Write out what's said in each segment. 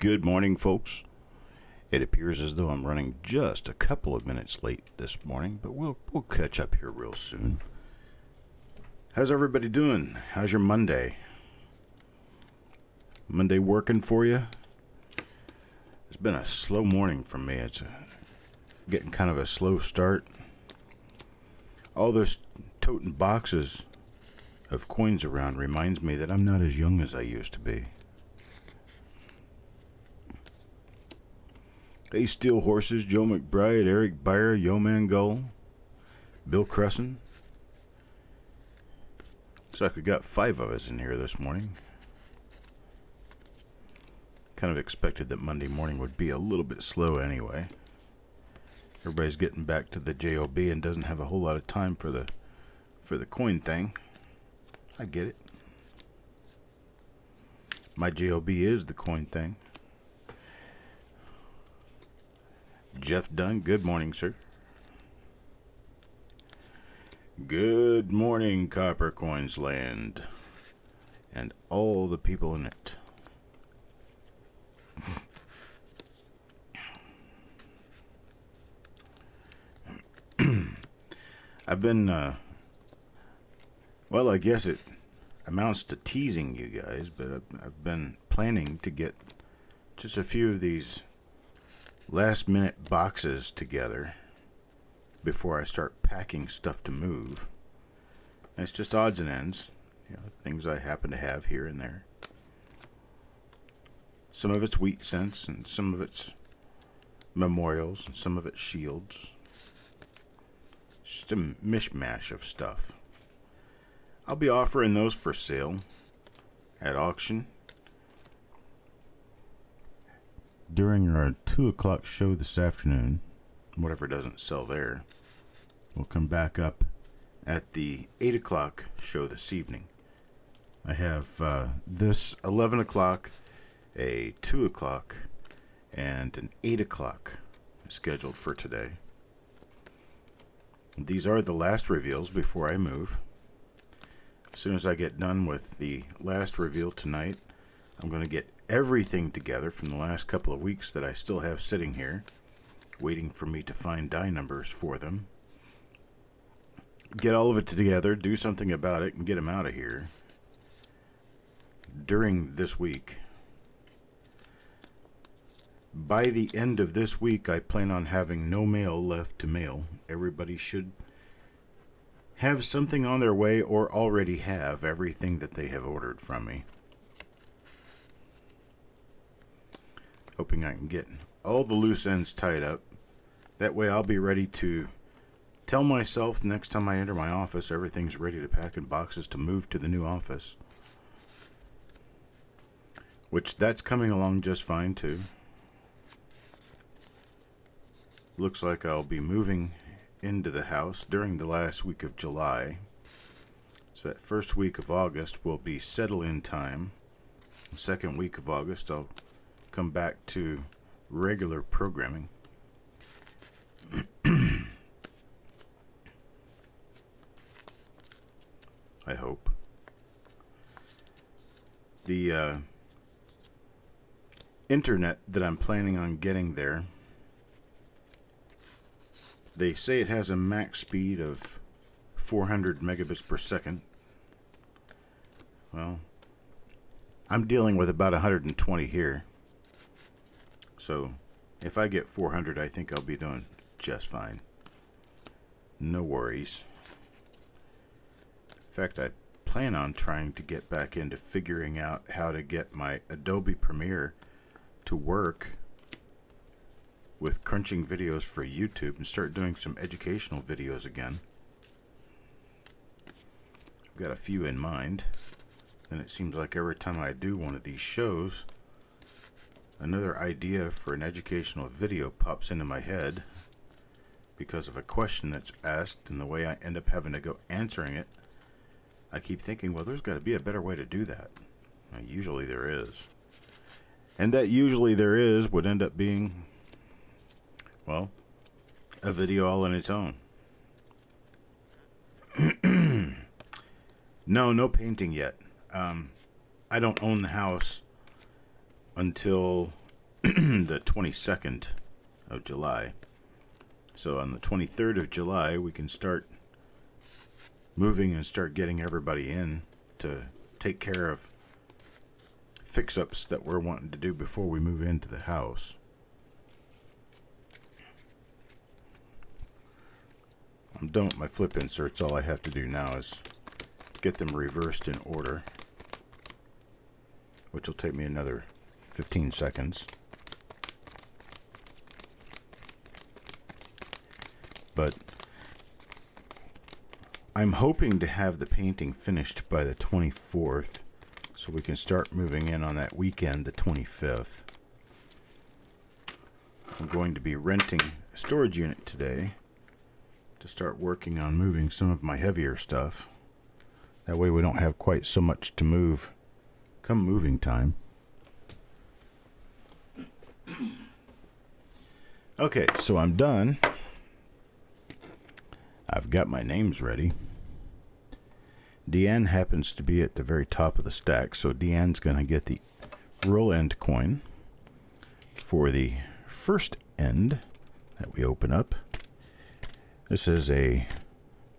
Good morning, folks. It appears as though I'm running just a couple of minutes late this morning, but we'll catch up here real soon. How's everybody doing? How's your Monday? Monday working for you? It's been a slow morning for me. It's getting kind of a slow start. All those toting boxes of coins around reminds me that I'm not as young as I used to be. Hey, Steel Horses, Joe McBride, Eric Beyer, Yo Man Gull, Bill Crescent. Looks like we got 5 of us in here this morning. Kind of expected that Monday morning would be a little bit slow anyway. Everybody's getting back to the JOB and doesn't have a whole lot of time for the coin thing. I get it. My JOB is the coin thing. Jeff Dunn, good morning, sir. Good morning, Copper Coins Land, and all the people in it. I've been, well, I guess it amounts to teasing you guys, but I've been planning to get just a few of these last-minute boxes together before I start packing stuff to move. And it's just odds and ends, things I happen to have here and there. Some of it's wheat cents, and some of it's memorials, and some of it's shields. Just a mishmash of stuff. I'll be offering those for sale at auction during our 2 o'clock show this afternoon. Whatever doesn't sell there will come back up at the 8 o'clock show this evening. I have this 11 o'clock, a 2 o'clock, and an 8 o'clock scheduled for today. These are the last reveals before I move. As soon as I get done with the last reveal tonight, I'm going to get everything together from the last couple of weeks that I still have sitting here, waiting for me to find die numbers for them. Get all of it together, do something about it, and get them out of here during this week. By the end of this week, I plan on having no mail left to mail. Everybody should have something on their way or already have everything that they have ordered from me. Hoping I can get all the loose ends tied up. That way I'll be ready to tell myself next time I enter my office everything's ready to pack in boxes to move to the new office. Which that's coming along just fine too. Looks like I'll be moving into the house during the last week of July. So that first week of August will be settle-in time. The second week of August I'll come back to regular programming. I hope. The internet that I'm planning on getting there, they say it has a max speed of 400 megabits per second. Well, I'm dealing with about 120 here. So, if I get 400, I think I'll be doing just fine. No worries. In fact, I plan on trying to get back into figuring out how to get my Adobe Premiere to work with crunching videos for YouTube and start doing some educational videos again. I've got a few in mind, and it seems like every time I do one of these shows, another idea for an educational video pops into my head because of a question that's asked, and the way I end up having to go answering it, I keep thinking, well, there's got to be a better way to do that. Now, usually there is. And that usually there is would end up being, well, a video all on its own. No painting yet. I don't own the house until the 22nd of July. So on the 23rd of July, we can start moving and start getting everybody in to take care of fix-ups that we're wanting to do before we move into the house. I'm done with my flip inserts. All I have to do now is get them reversed in order, which will take me another 15 seconds. But I'm hoping to have the painting finished by the 24th, so we can start moving in on that weekend, the 25th. I'm going to be renting a storage unit today to start working on moving some of my heavier stuff. That way we don't have quite so much to move come moving time. Okay, so I'm done. I've got my names ready. Deanne happens to be at the very top of the stack, so Deanne's going to get the roll end coin for the first end that we open up. This is a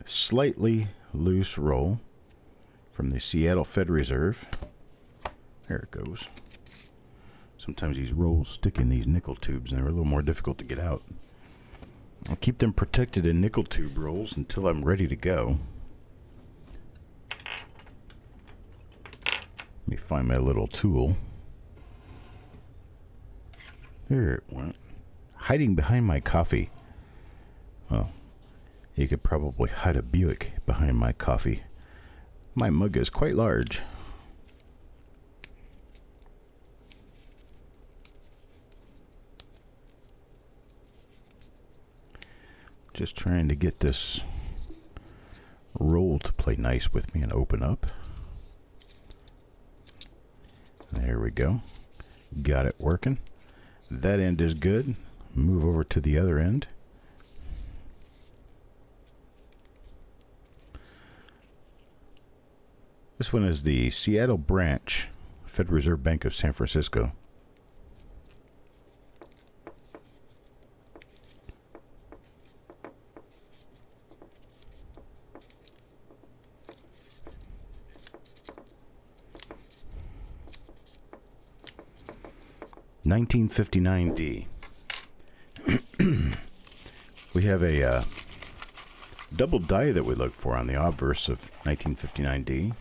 slightly loose roll from the Seattle Fed Reserve. There it goes. Sometimes these rolls stick in these nickel tubes and they're a little more difficult to get out. I'll keep them protected in nickel tube rolls until I'm ready to go. Let me find my little tool. There it went. Hiding behind my coffee. Well, you could probably hide a Buick behind my coffee. My mug is quite large. Just trying to get this roll to play nice with me and open up. There we go. Got it working. That end is good. Move over to the other end. This one is the Seattle branch, Federal Reserve Bank of San Francisco. $19.59D. We have a double die that we look for on the obverse of $19.59D.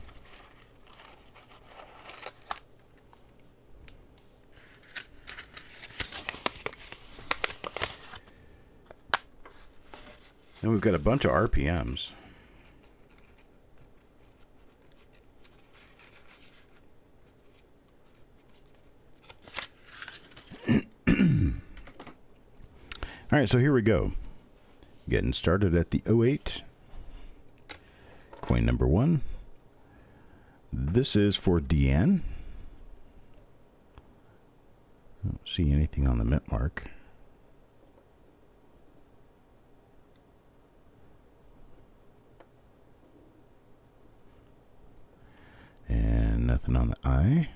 Then we've got a bunch of RPMs. All right, so here we go. Getting started at the 08. Coin number 1. This is for Deanne. I don't see anything on the mint mark. And nothing on the I.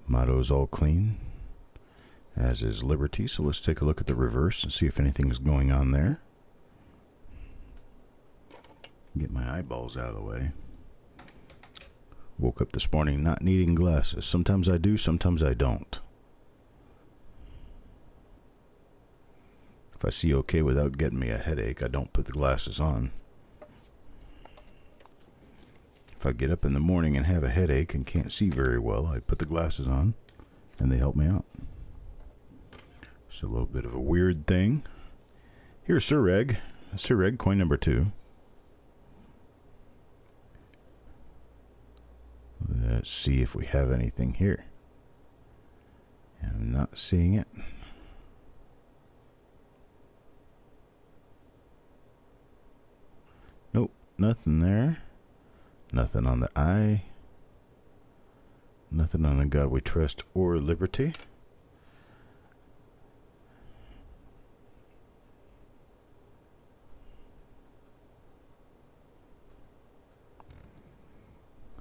Motto's all clean, as is Liberty. So let's take a look at the reverse and see if anything's going on there. Get my eyeballs out of the way. Woke up this morning not needing glasses. Sometimes I do, sometimes I don't. If I see okay without getting me a headache, I don't put the glasses on. If I get up in the morning and have a headache and can't see very well, I put the glasses on and they help me out. It's a little bit of a weird thing. Here's Sir Reg. Sir Reg, coin number 2. Let's see if we have anything here. I'm not seeing it. Nope, nothing there. Nothing on the I. Nothing on the God We Trust or Liberty.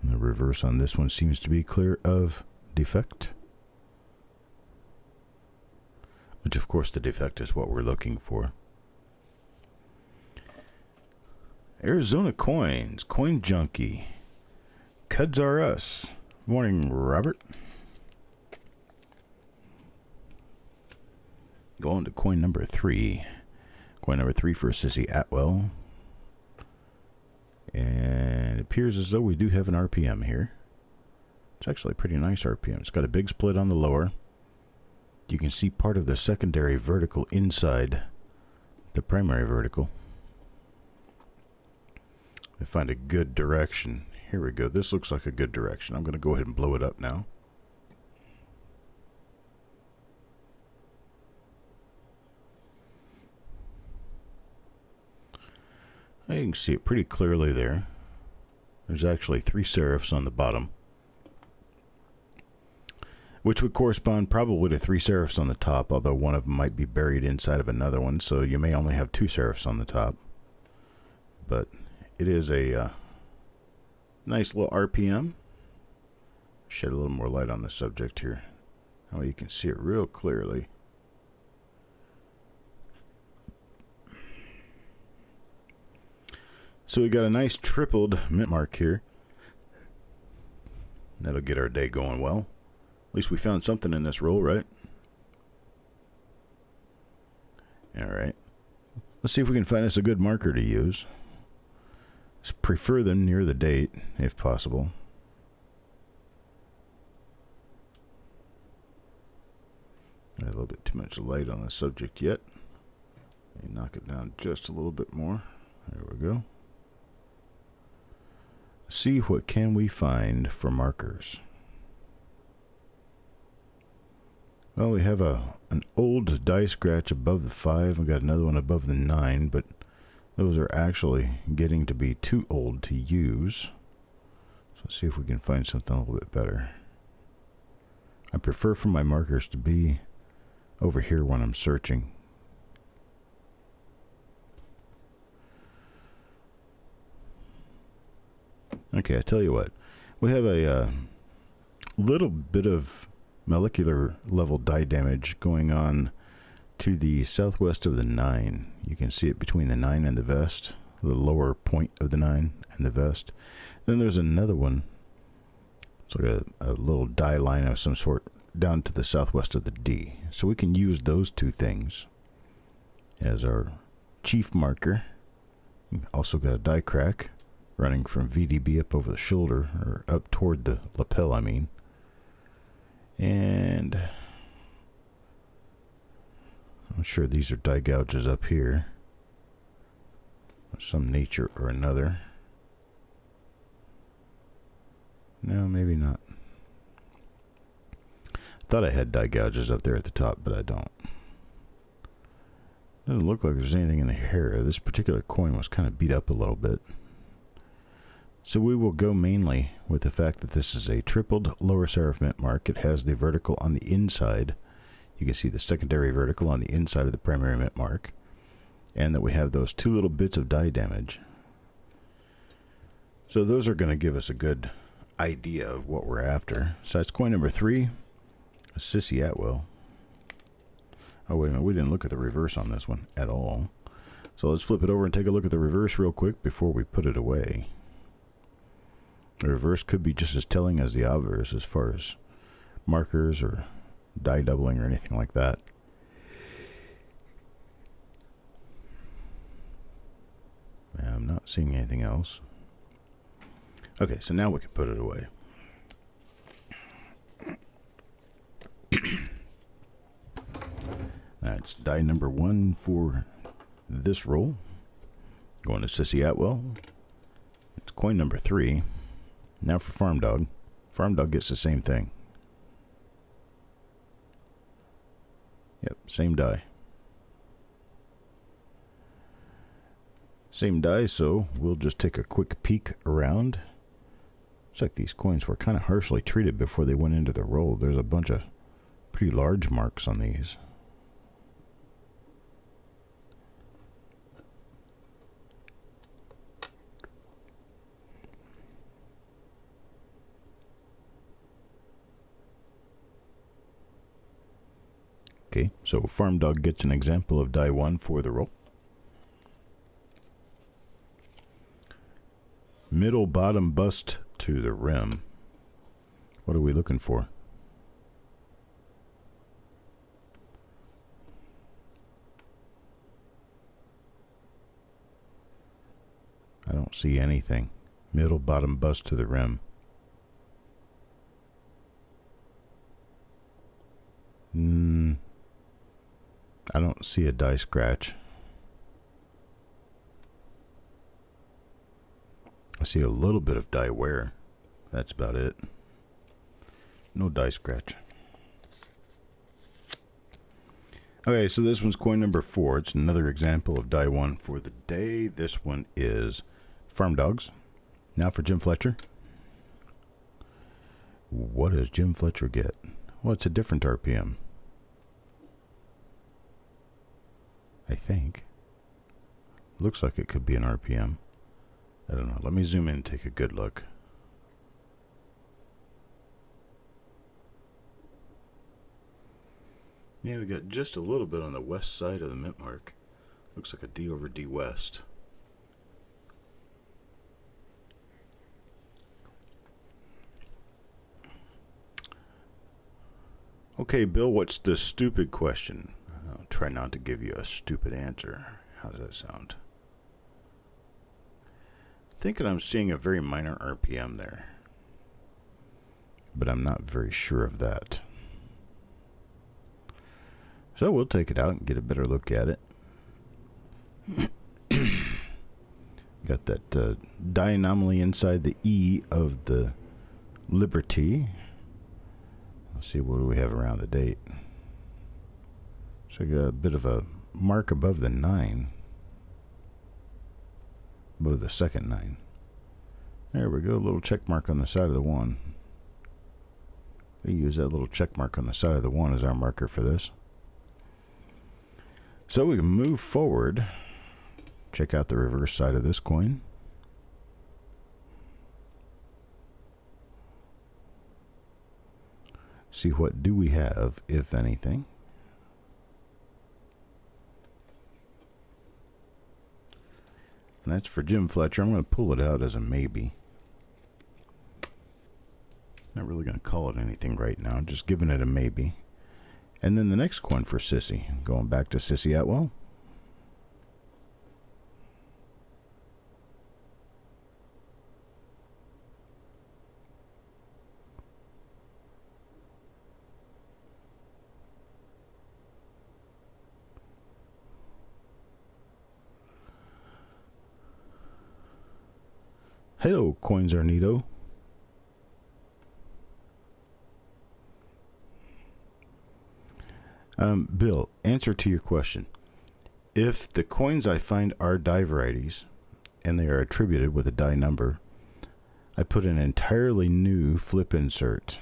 And the reverse on this one seems to be clear of defect. which of course the defect is what we're looking for. Arizona Coins, Coin Junkie, Cuds R Us. Morning, Robert. Going to coin number 3. Coin number 3 for Sissy Atwell. And it appears as though we do have an RPM here. It's actually a pretty nice RPM. It's got a big split on the lower. You can see part of the secondary vertical inside the primary vertical. I find a good direction. Here we go. This looks like a good direction. I'm going to go ahead and blow it up now. You can see it pretty clearly there. There's actually 3 serifs on the bottom, which would correspond probably to 3 serifs on the top, although one of them might be buried inside of another one, so you may only have 2 serifs on the top. But it is a nice little RPM. Shed a little more light on the subject here. That way you can see it real clearly. So we got a nice tripled mint mark here. That'll get our day going well. At least we found something in this roll, right? Alright. Let's see if we can find us a good marker to use. Let's prefer them near the date, if possible. A little bit too much light on the subject yet. Let me knock it down just a little bit more. There we go. See what can we find for markers. Well, we have an old die scratch above the 5. We got another one above the 9, but those are actually getting to be too old to use. So let's see if we can find something a little bit better. I prefer for my markers to be over here when I'm searching. Okay, I tell you what. We have a little bit of molecular level die damage going on to the southwest of the 9. You can see it between the 9 and the vest, the lower point of the 9 and the vest. Then there's another one. It's like a little die line of some sort down to the southwest of the D. So we can use those 2 things as our chief marker. We've also got a die crack running from VDB up over the shoulder, or up toward the lapel, I mean. And I'm sure these are die gouges up here of some nature or another. No, maybe not. Thought I had die gouges up there at the top, but I don't. Doesn't look like there's anything in the hair. This particular coin was kind of beat up a little bit. So we will go mainly with the fact that this is a tripled lower serif mint mark. It has the vertical on the inside. You can see the secondary vertical on the inside of the primary mint mark. And that we have those 2 little bits of die damage. So those are going to give us a good idea of what we're after. So that's coin number 3, a Sissy Atwell. Oh, wait a minute. We didn't look at the reverse on this one at all. So let's flip it over and take a look at the reverse real quick before we put it away. The reverse could be just as telling as the obverse as far as markers or die doubling or anything like that. I'm not seeing anything else. Okay, so now we can put it away. That's die number 1 for this roll. Going to Sissy Atwell. It's coin number 3. Now for Farm Dog. Farm Dog gets the same thing. Yep, same die. Same die, so we'll just take a quick peek around. Looks like these coins were kind of harshly treated before they went into the roll. There's a bunch of pretty large marks on these. Okay, so Farm Dog gets an example of die 1 for the roll. Middle bottom bust to the rim. What are we looking for? I don't see anything. Middle bottom bust to the rim. I don't see a die scratch. I see a little bit of die wear. That's about it. No die scratch. Okay, so this one's coin number 4. It's another example of die 1 for the day. This one is Farm Dogs. Now for Jim Fletcher. What does Jim Fletcher get? Well, it's a different RPM. I think. Looks like it could be an RPM. I don't know. Let me zoom in and take a good look. Yeah, we got just a little bit on the west side of the mint mark. Looks like a D over D west. Okay, Bill, what's the stupid question? I'll try not to give you a stupid answer. How does that sound? Thinking I'm seeing a very minor RPM there, but I'm not very sure of that. So we'll take it out and get a better look at it. Got that die anomaly inside the E of the Liberty. Let's see, what do we have around the date? So I got a bit of a mark above the 9. Above the second 9. There we go, a little check mark on the side of the 1. We use that little check mark on the side of the 1 as our marker for this. So we can move forward. Check out the reverse side of this coin. See what do we have, if anything. And that's for Jim Fletcher. I'm going to pull it out as a maybe. Not really going to call it anything right now. Just giving it a maybe. And then the next coin for Sissy. Going back to Sissy Atwell. Hello, Coins Arnito. Bill, answer to your question. If the coins I find are die varieties, and they are attributed with a die number, I put an entirely new flip insert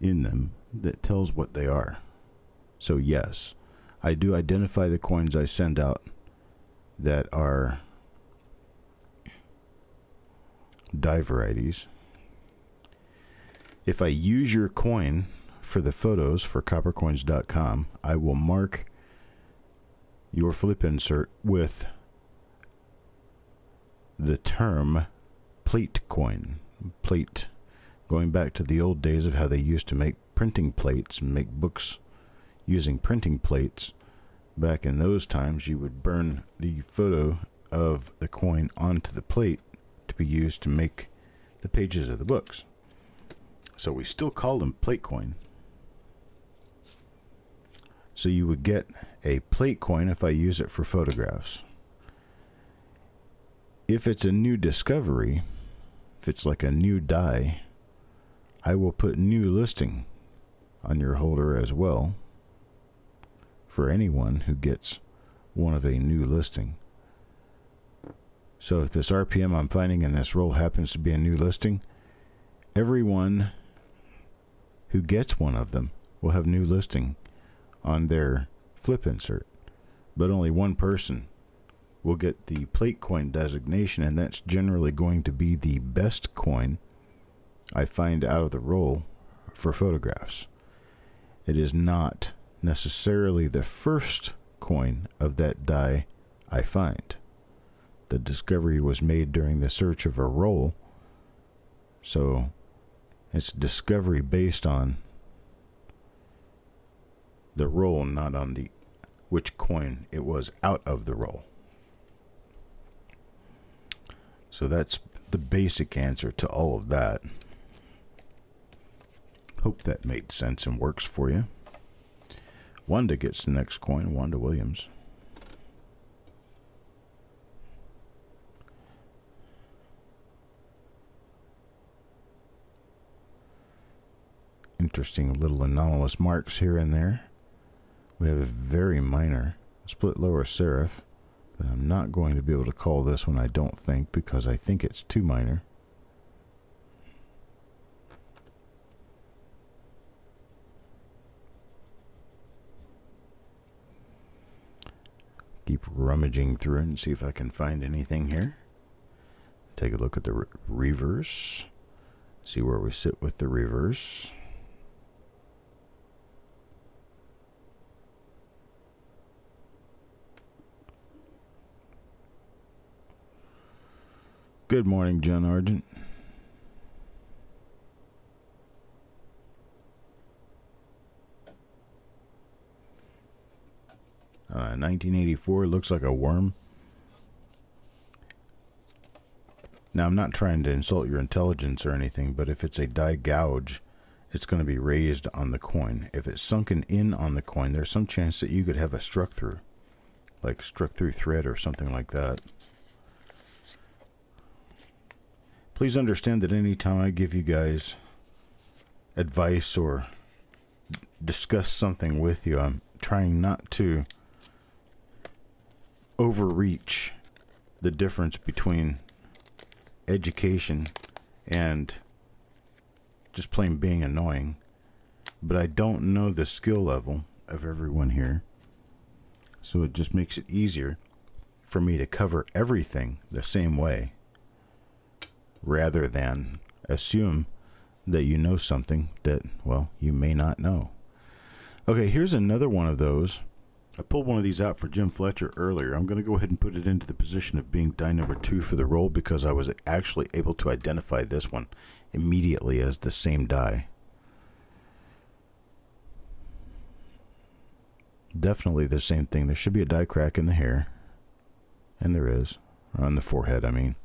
in them that tells what they are. So yes, I do identify the coins I send out that are die varieties. If I use your coin for the photos for coppercoins.com, I will mark your flip insert with the term plate coin. Plate, going back to the old days of how they used to make printing plates and make books using printing plates. Back in those times, you would burn the photo of the coin onto the plate to be used to make the pages of the books. So we still call them plate coin. So you would get a plate coin if I use it for photographs. If it's a new discovery, if it's like a new die, I will put new listing on your holder as well for anyone who gets one of a new listing. So if this RPM I'm finding in this roll happens to be a new listing, everyone who gets one of them will have new listing on their flip insert. But only one person will get the plate coin designation, and that's generally going to be the best coin I find out of the roll for photographs. it is not necessarily the first coin of that die I find. The discovery was made during the search of a roll, so it's discovery based on the roll, not on the which coin it was out of the roll. So that's the basic answer to all of that. Hope that made sense and works for you. Wanda gets the next coin, Wanda Williams. Interesting little anomalous marks here and there. We have a very minor split lower serif, but I'm not going to be able to call this one, I don't think, because I think it's too minor. Keep rummaging through and see if I can find anything here. Take a look at the reverse. See where we sit with the reverse. Good morning, John Argent. Uh, 1984 looks like a worm. Now, I'm not trying to insult your intelligence or anything, but if it's a die gouge, it's going to be raised on the coin. If it's sunken in on the coin, there's some chance that you could have a struck through, like struck through thread or something like that. Please understand that anytime I give you guys advice or discuss something with you, I'm trying not to overreach the difference between education and just plain being annoying. But I don't know the skill level of everyone here, so it just makes it easier for me to cover everything the same way, rather than assume that you know something that, well, you may not know. Okay, here's another one of those. I pulled one of these out for Jim Fletcher earlier. I'm going to go ahead and put it into the position of being die number 2 for the roll, because I was actually able to identify this one immediately as the same die. Definitely the same thing. There should be a die crack in the hair, and there is, on the forehead, I mean.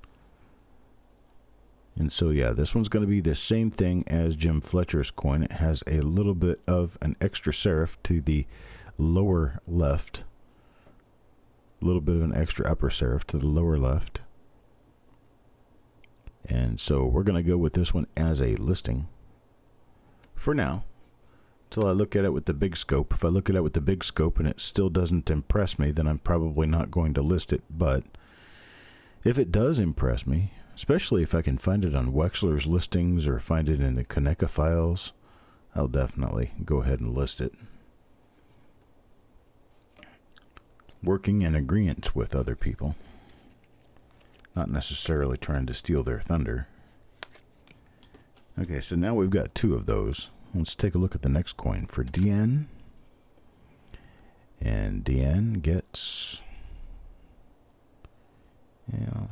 And so, yeah, this one's going to be the same thing as Jim Fletcher's coin. It has a little bit of an extra serif to the lower left. A little bit of an extra upper serif to the lower left. And so we're going to go with this one as a listing for now, until I look at it with the big scope. If I look at it with the big scope and it still doesn't impress me, then I'm probably not going to list it. But if it does impress me, especially if I can find it on Wexler's listings or find it in the Kaneka files, I'll definitely go ahead and list it. Working in agreement with other people, not necessarily trying to steal their thunder. Okay, so now we've got 2 of those. Let's take a look at the next coin for DN. And DN gets, yeah,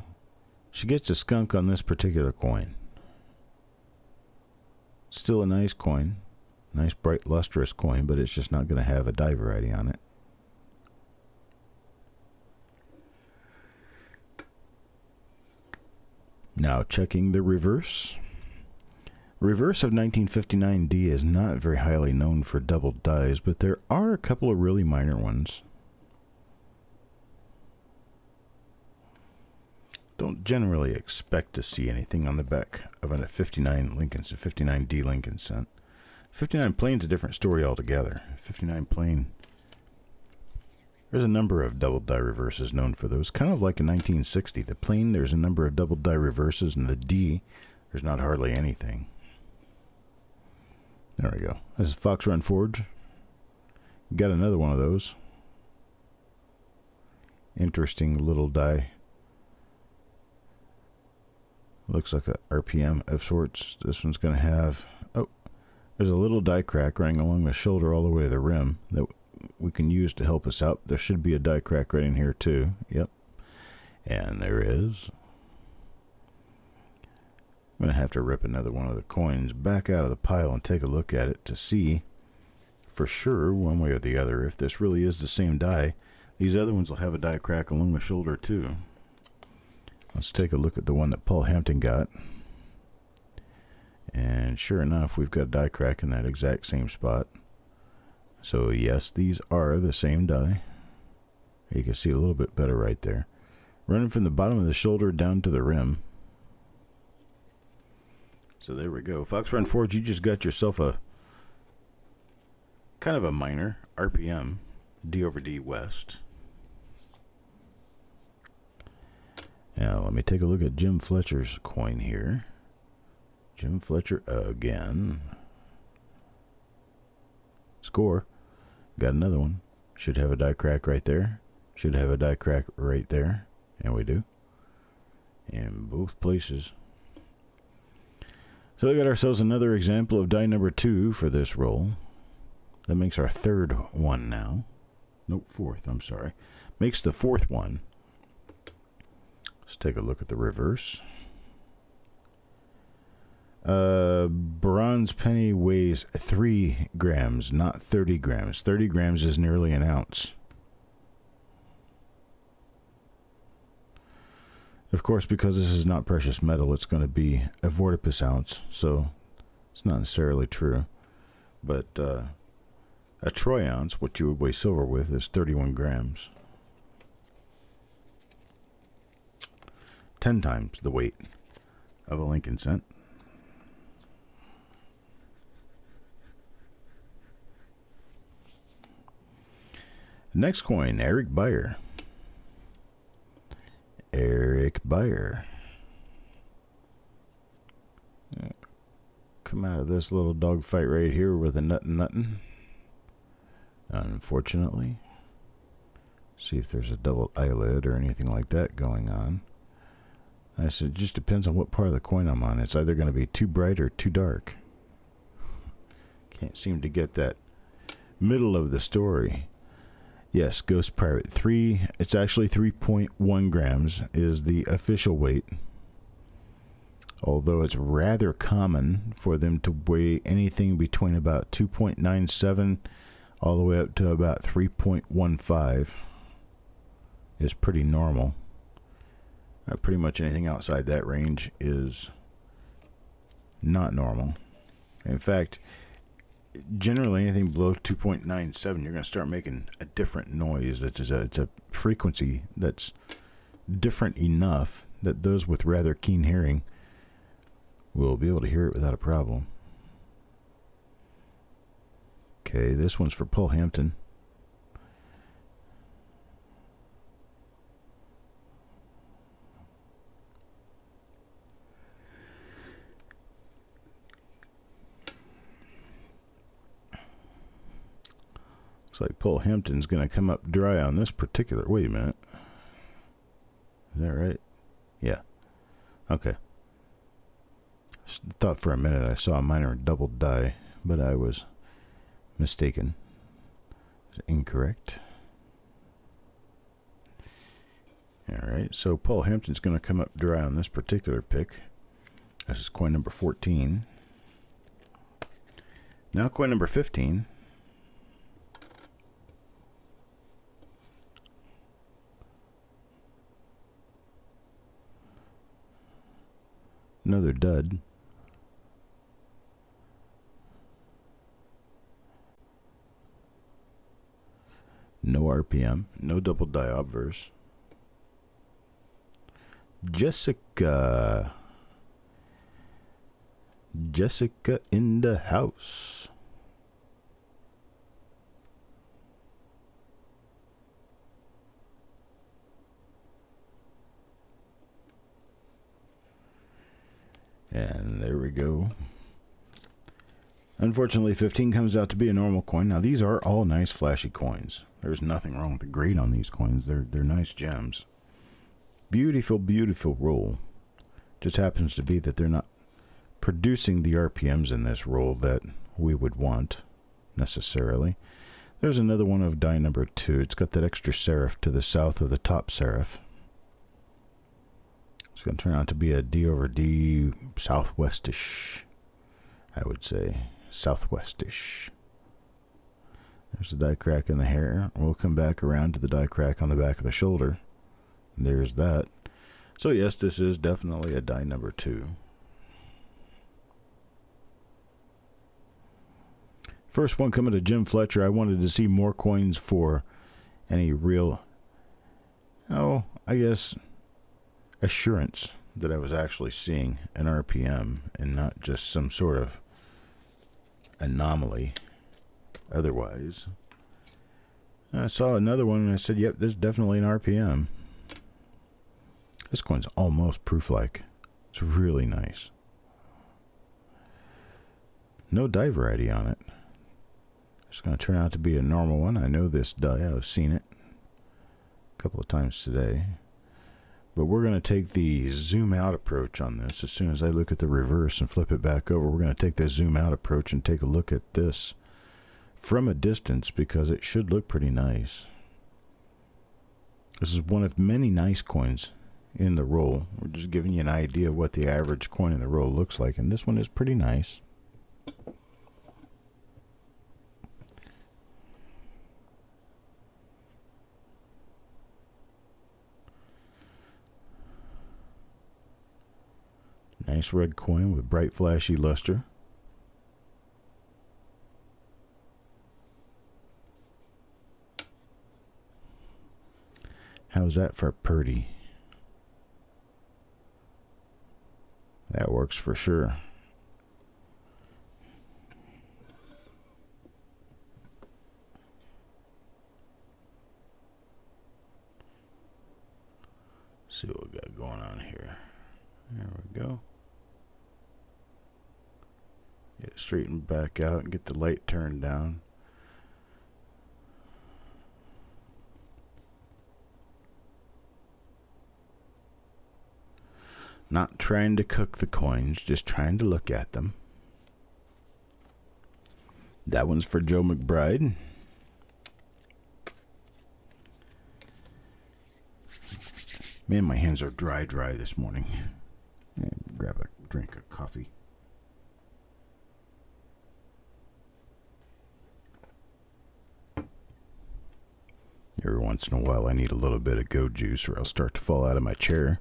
she gets a skunk on this particular coin. Still a nice coin. Nice, bright, lustrous coin, but it's just not going to have a die variety on it. Now checking the reverse. Reverse of 1959D is not very highly known for double dies, but there are a couple of really minor ones. Don't generally expect to see anything on the back of a 59 Lincoln, so 59D Lincoln cent. 59 plane's a different story altogether. 59 plane, there's a number of double die reverses known for those. Kind of like in 1960. The plane, there's a number of double die reverses, and the D, there's not hardly anything. There we go. This is Fox Run Forge. Got another one of those. Interesting little die. Looks like a RPM of sorts. This one's going to have, oh, There's a little die crack running along the shoulder all the way to the rim that we can use to help us out. There should be a die crack right in here too. Yep. And there is. I'm going to have to rip another one of the coins back out of the pile and take a look at it to see for sure, one way or the other, if this really is the same die. These other ones will have a die crack along the shoulder too. Let's take a look at the one that Paul Hampton got. And sure enough, we've got a die crack in that exact same spot. So yes, these are the same die. You can see a little bit better right there. Running from the bottom of the shoulder down to the rim. So there we go. Fox Run Forge, you just got yourself a kind of a minor RPM D over D West. Now let me take a look at Jim Fletcher's coin here. Jim Fletcher again. Score. Got another one. Should have a die crack right there. Should have a die crack right there. And we do. In both places. So we got ourselves another example of die number 2 for this roll. That makes our third one now. Nope, fourth, I'm sorry. Makes the fourth one. Let's take a look at the reverse. Bronze penny weighs 3 grams, not 30 grams. 30 grams is nearly an ounce. Of course, because this is not precious metal, it's going to be a vortipus ounce, so it's not necessarily true. But a troy ounce, what you would weigh silver with, is 31 grams. 10 times the weight of a Lincoln cent. Next coin, Eric Beyer. Eric Beyer. Come out of this little dogfight right here with a nuttin'. Unfortunately. See if there's a double eyelid or anything like that going on. I said it just depends on what part of the coin I'm on. It's either going to be too bright or too dark. Can't seem to get that middle of the story. Yes, Ghost Pirate 3. It's actually 3.1 grams is the official weight. Although it's rather common for them to weigh anything between about 2.97 all the way up to about 3.15 is pretty normal. Pretty much anything outside that range is not normal. In fact, generally anything below 2.97, you're going to start making a different noise. It's a frequency that's different enough that those with rather keen hearing will be able to hear it without a problem. Okay, this one's for Paul Hampton. Looks like Paul Hampton's going to come up dry on this particular... Wait a minute. Is that right? Yeah. Okay. Thought for a minute I saw a minor double die, but I was mistaken. It's incorrect. Alright, so Paul Hampton's going to come up dry on this particular pick. This is coin number 14. Now coin number 15. Another dud. No RPM, no double die obverse. Jessica in the house. And there we go. Unfortunately, 15 comes out to be a normal coin. Now, these are all nice, flashy coins. There's nothing wrong with the grade on these coins. They're nice gems. Beautiful, beautiful roll. Just happens to be that they're not producing the RPMs in this roll that we would want necessarily. There's another one of die number 2. It's got that extra serif to the south of the top serif. It's going to turn out to be a D over D southwestish, I would say. Southwestish. There's the die crack in the hair. We'll come back around to the die crack on the back of the shoulder. There's that. So yes, this is definitely a die number 2. First one coming to Jim Fletcher. I wanted to see more coins for any real, I guess, assurance that I was actually seeing an RPM and not just some sort of anomaly otherwise. I saw another one and I said, yep, this is definitely an RPM. This coin's almost proof-like. It's really nice. No die variety on it. It's going to turn out to be a normal one. I know this die. I've seen it a couple of times today. But we're going to take the zoom out approach on this. As soon as I look at the reverse and flip it back over, we're going to take the zoom out approach and take a look at this from a distance because it should look pretty nice. This is one of many nice coins in the roll. We're just giving you an idea of what the average coin in the roll looks like, and this one is pretty nice. Nice red coin with bright flashy luster. How's that for Purdy? That works for sure. See what we got going on here. There we go. Get it straightened back out and get the light turned down. Not trying to cook the coins, just trying to look at them. That one's for Joe McBride. Man, my hands are dry this morning. Grab a drink of coffee. Every once in a while I need a little bit of go juice or I'll start to fall out of my chair.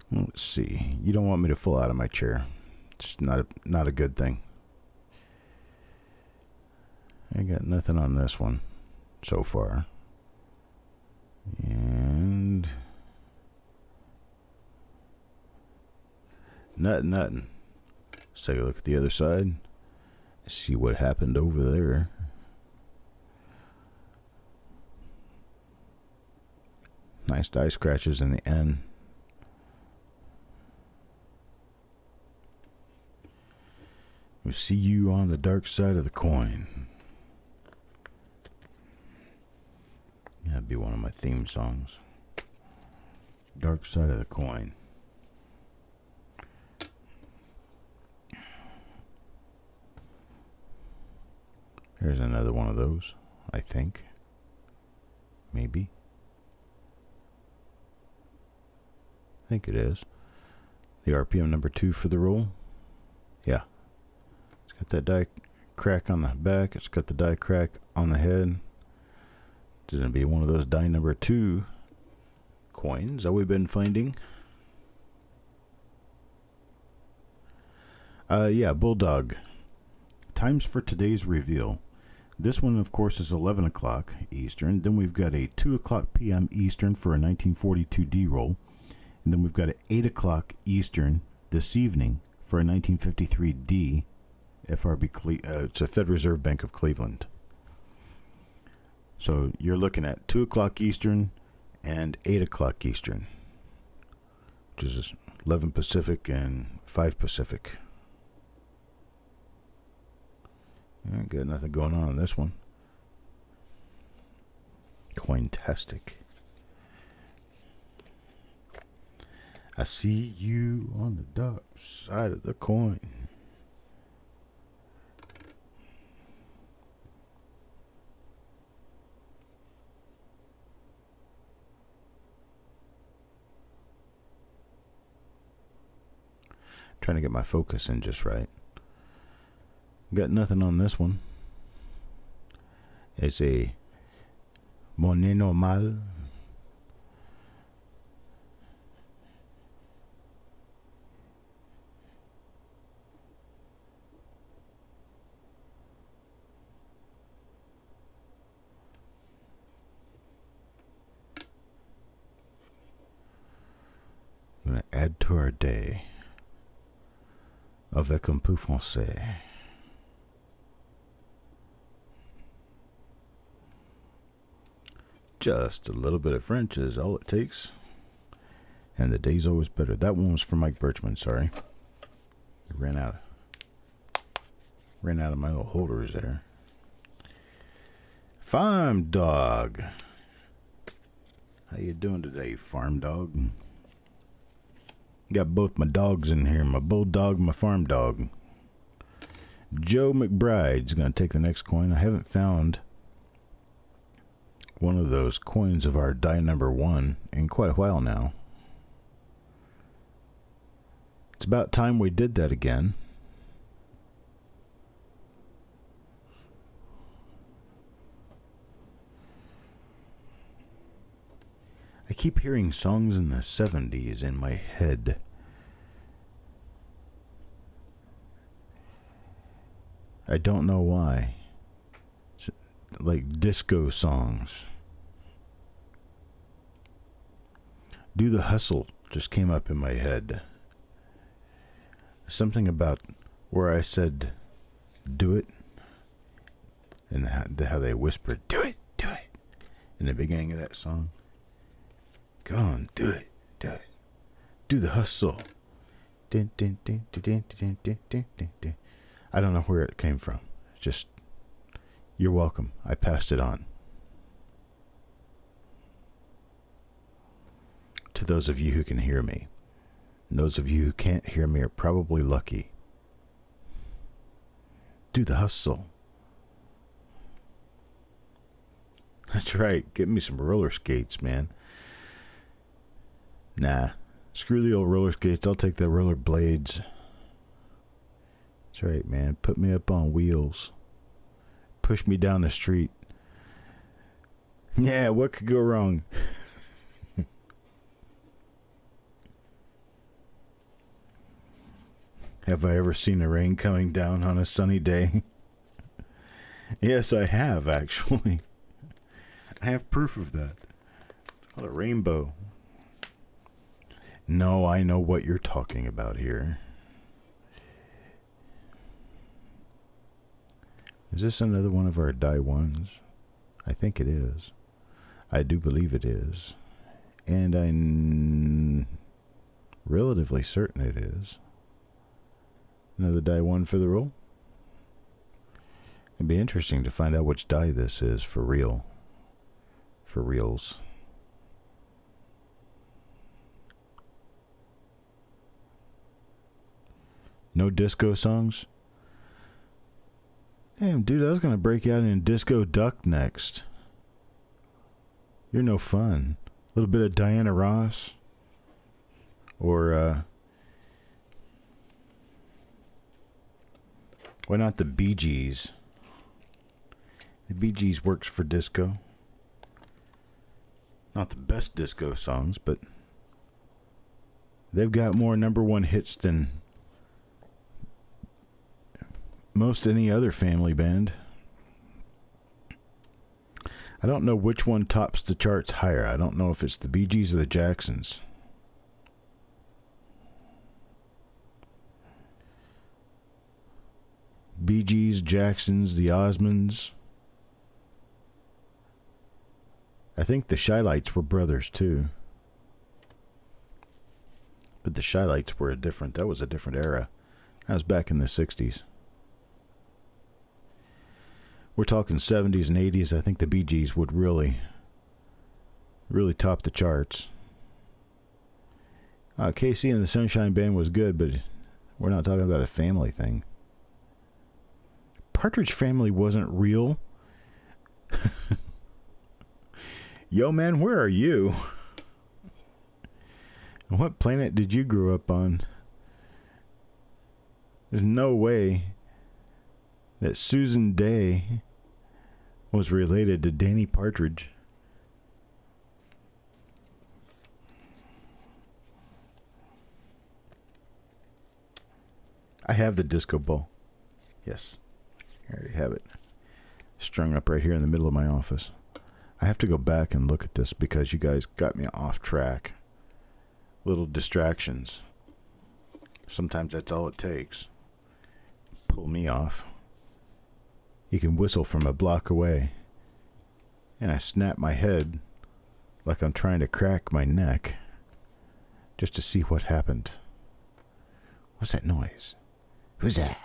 Let's see. You don't want me to fall out of my chair. It's not a good thing. I got nothing on this one so far. And nothing. Let's take a look at the other side. See what happened over there. Nice die scratches in the end. We'll see you on the dark side of the coin. That'd be one of my theme songs. Dark side of the coin. Here's another one of those, I think. Maybe. I think it is. The RPM number 2 for the roll. Yeah. It's got that die crack on the back. It's got the die crack on the head. It's going to be one of those die number 2 coins that we've been finding. Yeah, Bulldog. Times for today's reveal. This one, of course, is 11 o'clock Eastern. Then we've got a 2 o'clock p.m. Eastern for a 1942 D roll. And then we've got an 8 o'clock Eastern this evening for a 1953 D FRB. It's a Fed Reserve Bank of Cleveland. So you're looking at 2 o'clock Eastern and 8 o'clock Eastern, which is 11 Pacific and 5 Pacific. I ain't got nothing going on this one. Cointastic. I see you on the dark side of the coin. Trying to get my focus in just right. Got nothing on this one. It's a Monet Normal. I'm going to add to our day avec un peu français. Just a little bit of French is all it takes. And the day's always better. That one was for Mike Birchman, sorry. Ran out of my little holders there. Farm Dog. How you doing today, Farm Dog? Got both my dogs in here, my bulldog and my farm dog. Joe McBride's going to take the next coin. I haven't found one of those coins of our die number 1 in quite a while now. It's about time we did that again. I keep hearing songs in the 70s in my head. I don't know why. It's like disco songs. Do the Hustle just came up in my head. Something about where I said, do it. And how they whispered, do it, in the beginning of that song. Go on, do it. Do the hustle. I don't know where it came from. Just, you're welcome. I passed it on. To those of you who can hear me. And those of you who can't hear me are probably lucky. Do the hustle. That's right. Get me some roller skates, man. Nah, screw the old roller skates. I'll take the roller blades. That's right, man. Put me up on wheels. Push me down the street. Yeah, what could go wrong? Have I ever seen the rain coming down on a sunny day? Yes, I have, actually. I have proof of that. Oh, a rainbow. No, I know what you're talking about here. Is this another one of our die ones? I think it is. I do believe it is. And I'm relatively certain it is. Another die 1 for the roll. It'd be interesting to find out which die this is for real. For reals. No disco songs? Damn, dude, I was going to break out in Disco Duck next. You're no fun. A little bit of Diana Ross. Or, why not the Bee Gees? The Bee Gees works for disco. Not the best disco songs, but they've got more number 1 hits than most any other family band. I don't know which one tops the charts higher. I don't know if it's the Bee Gees or the Jacksons. Bee Gees, Jacksons, the Osmonds. I think the Shylights were brothers too. But the Shylights were that was a different era. That was back in the 60s. We're talking 70s and 80s. I think the Bee Gees would really top the charts. KC and the Sunshine Band was good, but we're not talking about a family thing. Partridge Family wasn't real. Yo, man, where are you? What planet did you grow up on? There's no way that Susan Day was related to Danny Partridge. I have the disco ball. Yes. I already have it. Strung up right here in the middle of my office. I have to go back and look at this because you guys got me off track. Little distractions. Sometimes that's all it takes. Pull me off. You can whistle from a block away. And I snap my head like I'm trying to crack my neck just to see what happened. What's that noise? Who's that?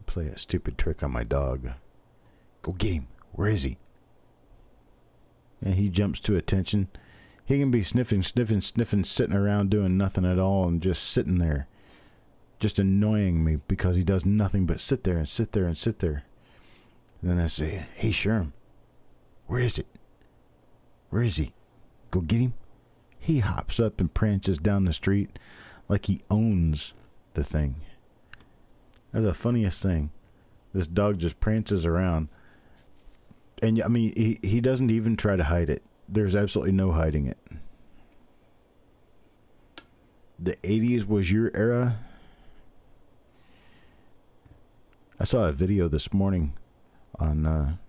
Play a stupid trick on my dog. Go get him. Where is he? And he jumps to attention. He can be sniffing, sitting around doing nothing at all and just sitting there. Just annoying me because he does nothing but sit there and sit there and sit there. And then I say, hey, Sherm, where is it? Where is he? Go get him. He hops up and prances down the street like he owns the thing. That's the funniest thing. This dog just prances around. And, I mean, he doesn't even try to hide it. There's absolutely no hiding it. The 80s was your era. I saw a video this morning on...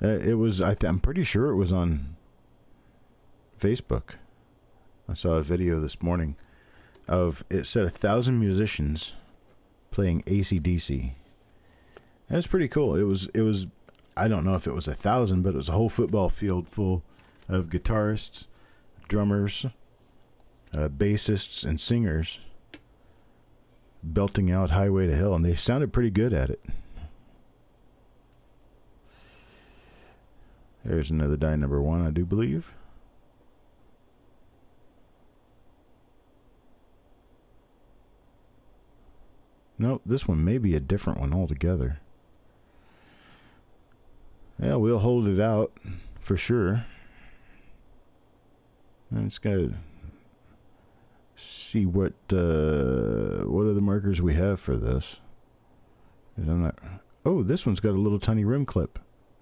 it was... I'm pretty sure it was on Facebook. I saw a video this morning of, it said 1,000 musicians playing AC/DC. That's pretty cool. It was, I don't know if it was 1,000, but it was a whole football field full of guitarists, drummers, bassists, and singers belting out Highway to Hell, and they sounded pretty good at it. There's another die number 1, I do believe. Nope, this one may be a different one altogether. Yeah, we'll hold it out for sure. I just gotta see what are the markers we have for this. 'Cause I'm not. Oh, this one's got a little tiny rim clip.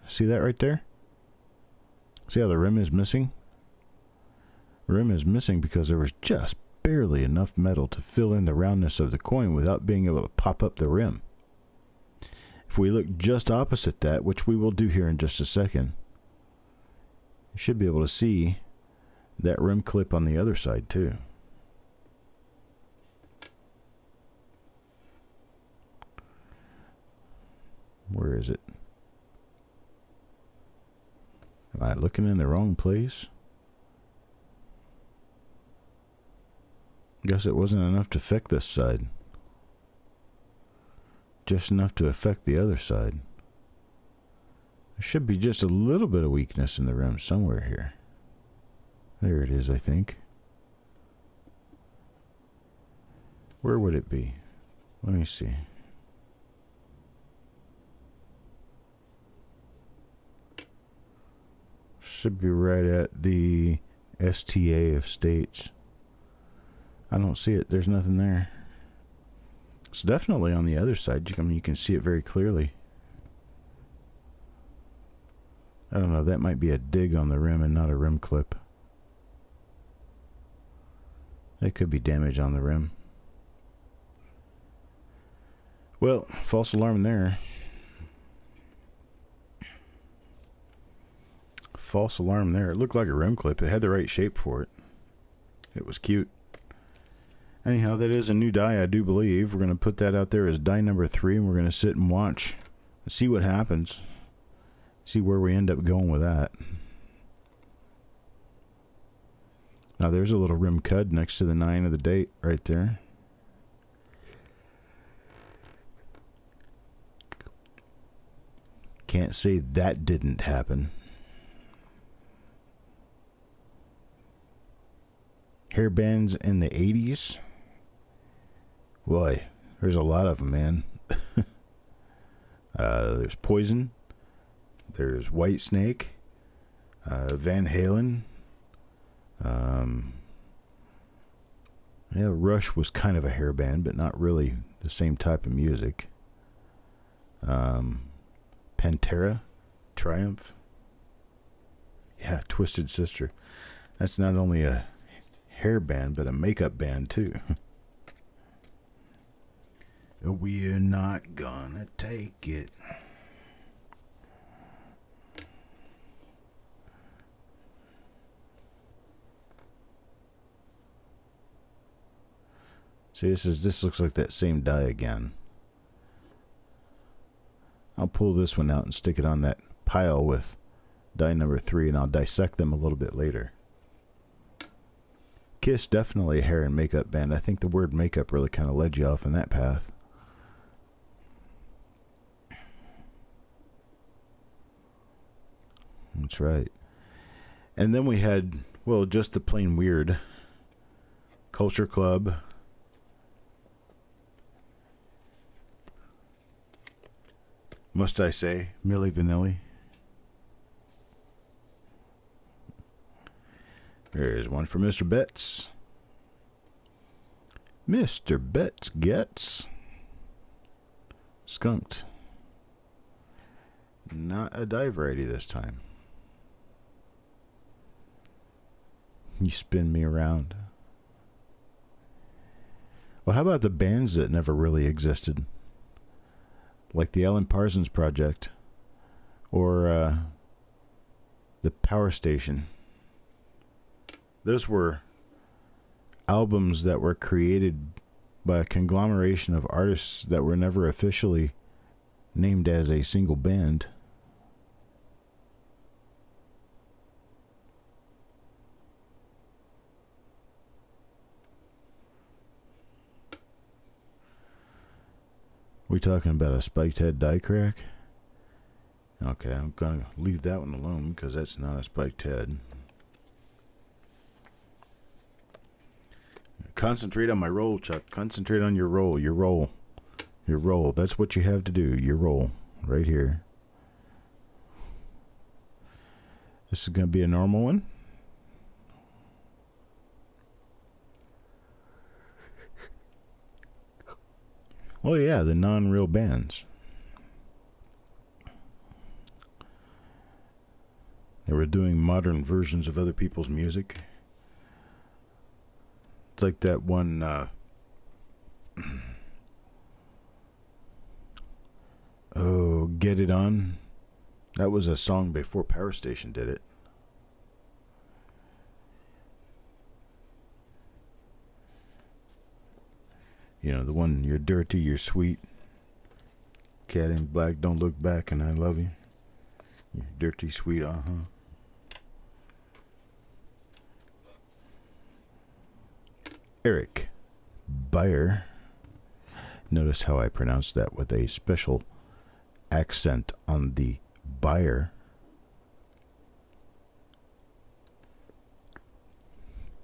See that right there? See how the rim is missing? Rim is missing because there was just barely enough metal to fill in the roundness of the coin without being able to pop up the rim. If we look just opposite that, which we will do here in just a second, you should be able to see that rim clip on the other side too. Where is it? Am I looking in the wrong place? Guess it wasn't enough to affect this side. Just enough to affect the other side. There should be just a little bit of weakness in the rim somewhere here. There it is, I think. Where would it be? Let me see. Should be right at the STA of states. I don't see it. There's nothing there. It's definitely on the other side. I mean, you can see it very clearly. I don't know. That might be a dig on the rim and not a rim clip. That could be damage on the rim. Well, false alarm there. False alarm there. It looked like a rim clip. It had the right shape for it. It was cute. Anyhow, that is a new die, I do believe. We're going to put that out there as die number 3, and we're going to sit and watch and see what happens. See where we end up going with that. Now, there's a little rim cud next to the 9 of the date right there. Can't say that didn't happen. Hair bands in the 80s. Boy, there's a lot of them, man. There's Poison. There's Whitesnake. Van Halen. Yeah, Rush was kind of a hair band, but not really the same type of music. Pantera, Triumph. Yeah, Twisted Sister. That's not only a hair band, but a makeup band, too. We're not gonna take it. See, this looks like that same die again. I'll pull this one out and stick it on that pile with die number 3, and I'll dissect them a little bit later. Kiss, definitely a hair and makeup band. I think the word makeup really kind of led you off in that path. That's right. And then we had, well, just the plain weird. Culture Club. Must I say, Milli Vanilli. There's one for Mr. Betts. Mr. Betts gets skunked. Not a die variety this time. You spin me around. Well, how about the bands that never really existed? Like the Alan Parsons Project, or the Power Station. Those were albums that were created by a conglomeration of artists that were never officially named as a single band. We talking about a spiked head die crack? Okay, I'm gonna leave that one alone because that's not a spiked head. Concentrate on my roll, Chuck. Concentrate on your roll. Your roll. Your roll. That's what you have to do. Your roll. Right here. This is gonna be a normal one. Oh yeah, the non-real bands. They were doing modern versions of other people's music. It's like that one, oh, Get It On. That was a song before Power Station did it. You know, the one, you're dirty, you're sweet. Cat in black, don't look back, and I love you. You're dirty, sweet, Eric Beyer. Notice how I pronounced that with a special accent on the Beyer.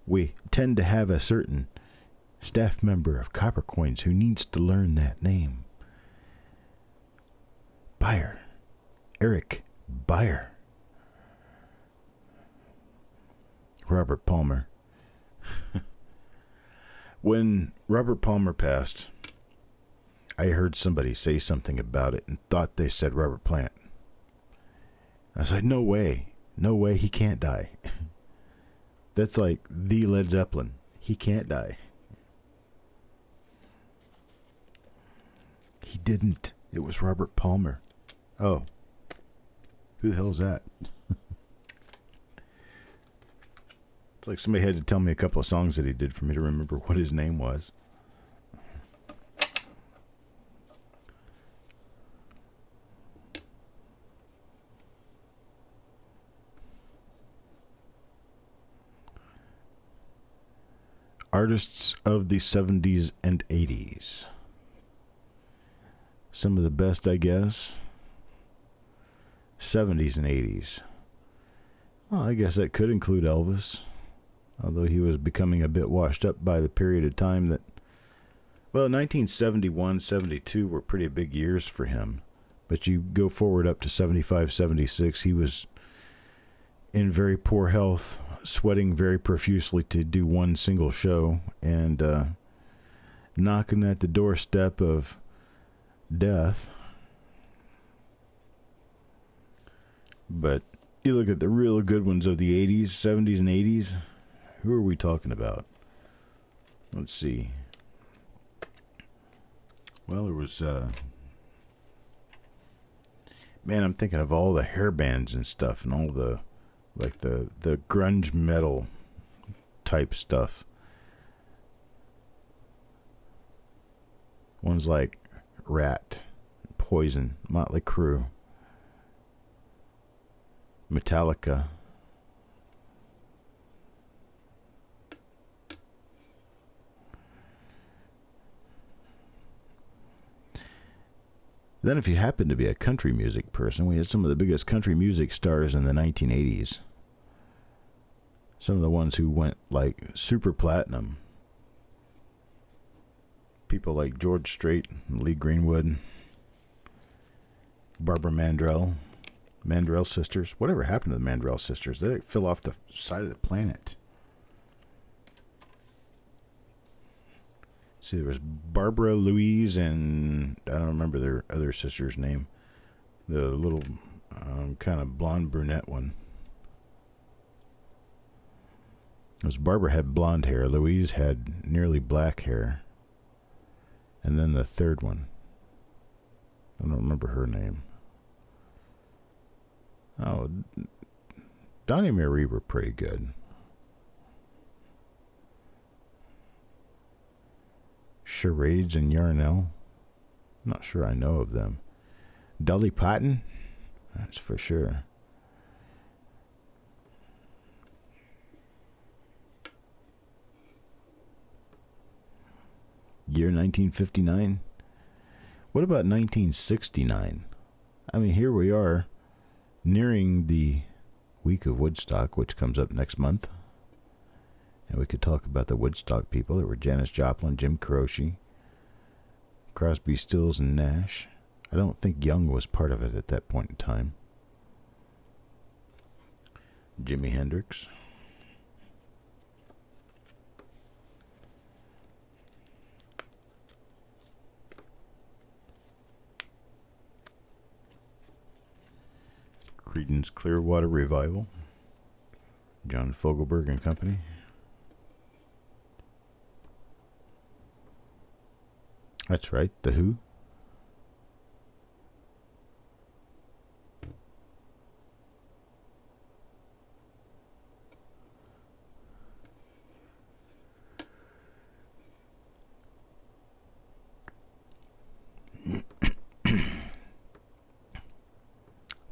We tend to have a certain staff member of Copper Coins who needs to learn that name. Beyer. Eric Beyer. Robert Palmer. When Robert Palmer passed, I heard somebody say something about it and thought they said Robert Plant. I was like, no way. No way, he can't die. That's like the Led Zeppelin. He can't die. He didn't. It was Robert Palmer. Oh. Who the hell's that? It's like somebody had to tell me a couple of songs that he did for me to remember what his name was. Artists of the 70s and 80s. Some of the best, I guess. 70s and 80s. Well, I guess that could include Elvis. Although he was becoming a bit washed up by the period of time that... Well, 1971, 72 were pretty big years for him. But you go forward up to 75, 76, he was in very poor health. sweating very profusely to do one single show and knocking at the doorstep of death. But you look at the real good ones of the 80s, 70s, and 80s. Who are we talking about? Let's see. Well, there was, man, I'm thinking of all the hair bands and stuff and all the, like the grunge metal type stuff. Ones like Rat, Poison, Motley Crue, Metallica. Then if you happen to be a country music person, we had some of the biggest country music stars in the 1980s. Some of the ones who went like super platinum. People like George Strait, Lee Greenwood, Barbara Mandrell, Mandrell sisters. Whatever happened to the Mandrell sisters? They fell off the side of the planet. See, there was Barbara, Louise, and I don't remember their other sister's name. The little kind of blonde brunette one. It was Barbara had blonde hair. Louise had nearly black hair. And then the third one. I don't remember her name. Oh, Donnie and Marie were pretty good. Charades and Yarnell. I'm not sure I know of them. Dolly Parton? That's for sure. Year 1959? What about 1969? I mean, here we are, nearing the week of Woodstock, which comes up next month. And we could talk about the Woodstock people. There were Janis Joplin, Jim Croce, Crosby, Stills, and Nash. I don't think Young was part of it at that point in time. Jimi Hendrix. Creedence Clearwater Revival. John Fogelberg and Company. That's right, The Who.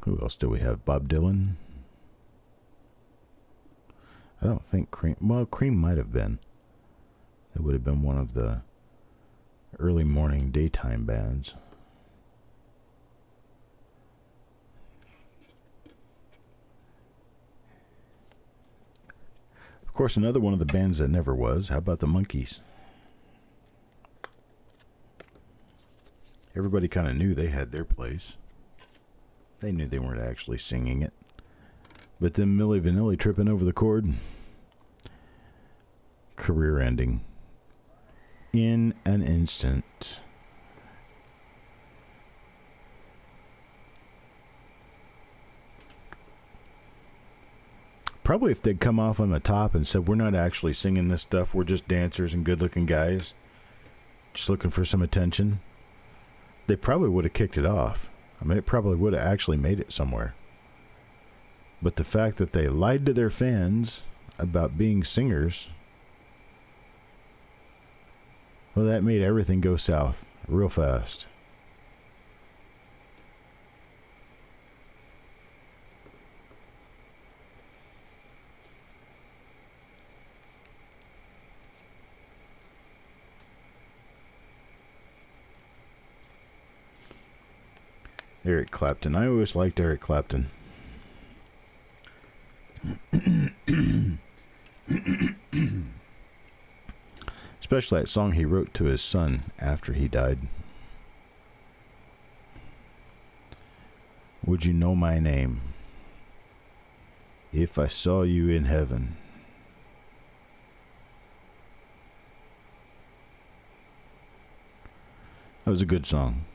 Who else do we have? Bob Dylan. I don't think Cream. Well, Cream might have been. It would have been one of the early morning daytime bands. Of course, another one of the bands that never was. How about the Monkees? Everybody kind of knew they had their place. They knew they weren't actually singing it. But then Milli Vanilli tripping over the chord. Career ending. In an instant. Probably if they'd come off on the top and said, we're not actually singing this stuff, we're just dancers and good-looking guys, just looking for some attention, they probably would have kicked it off. I mean, it probably would have actually made it somewhere. But the fact that they lied to their fans about being singers, well, that made everything go south real fast. Eric Clapton. I always liked Eric Clapton. Especially that song he wrote to his son after he died. Would you know my name? If I Saw You in Heaven. That was a good song.